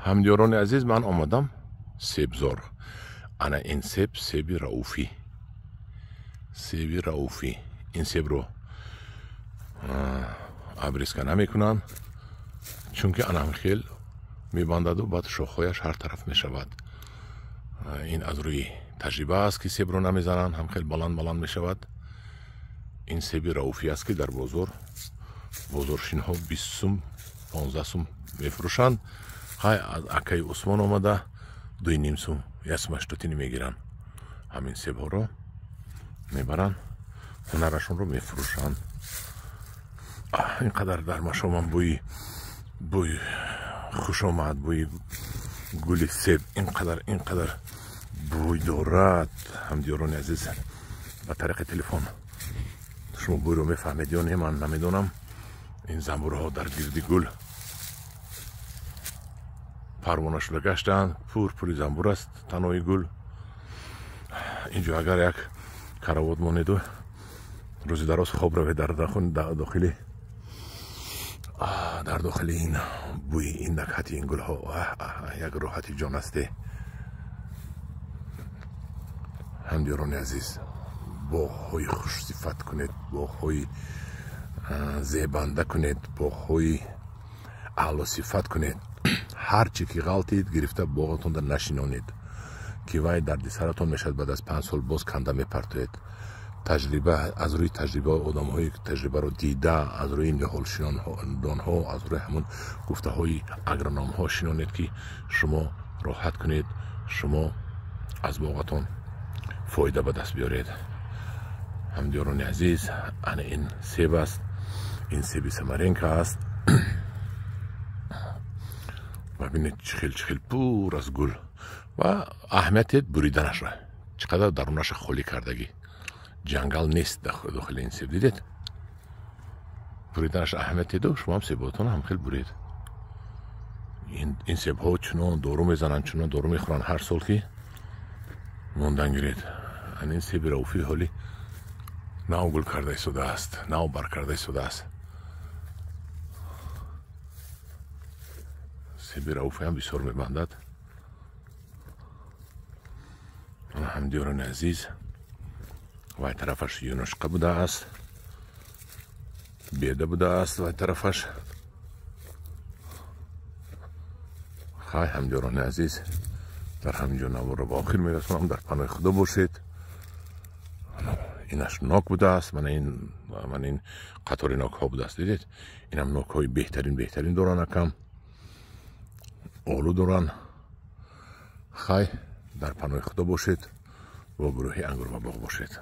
همدیاران عزیز، من آمدم سیبزار. انا این سیب رئوفی. این سیب رو ابریسکه نمیکنن چون که انا هم خیل میبندد و بعد شاخهایش هر طرف میشود. این از روی تجربه است که سیب رو نمیزنن، هم خیل بلند میشود. این سیب رئوفی است که در بازارشین ها 20 سوم 15 سوم میفروشند. های از اکای عثمان آمده 2.5 سوم 1.80 میگیرن. همین سیب ها رو میبرن هنرشون رو میفروشن. اینقدر در مشامم بوی خوش آمد. بوی گل سیب اینقدر بوی دارد. همدیاران عزیز، به طریق تلفن شما بوی رو میفهمید یا نه من نمیدونم. این زنبورها در گردی گل پروانه شده گشتند. پوری زنبور است تنهای گل. اینجا اگر یک کراوات مانید و روزی دراز خواب روید در داخل این بوی این نکهت این گل ها یک راحتی جان است. همدیاران عزیز، باغ‌های خوش صفت کنید، باغ‌های زیبنده کنید، باغ‌های اعلی صفت کنید. هر چی که غلطید گرفته باغتون در نشینانید که وای درد سرتون میشد. بعد از 5 سال باز کنده میپرتوید. تجربه از روی تجربه آدم‌های تجربه رو دیده، از روی نهال شنان ها، از روی همون گفته های اگرونام ها شنانید که شما راحت کنید، شما از باغتون فایده به دست بیارید. همدیاران عزیز، انا این سیب است. این سیب سمرینک است. ببینید چخیل پور از گل و اهمیت بریدنش را، چقدر درونش خالی کردگی. جنگل نیست داخل این سیب. دیدید بریدنش اهمیت دو. شما هم سیباتون هم خیلی برید. این سیب ها چنان دارو میزنن، چنان دارو میخورن هر سال که موندن گیرید. این سیب رئوفی حالی نو گل کرده شده است، نو بر کرده شده است. سیب رئوفی هم بسیار میبندد. همدیاران عزیز، وای طرفش یونشقه بوده است، بیده بوده است. وای طرفش خواهی همدیاران عزیز، در همینجا نوار رو با آخر میرسونم. در پناه خدا باشید. اینش ناک بوده است. من این قطار ناک ها بوده است. دیدید این هم ناک های بهترین دارن. کم آلو دارن. خواهی در پناه خدا باشید و گروه انگور و باغ باشید.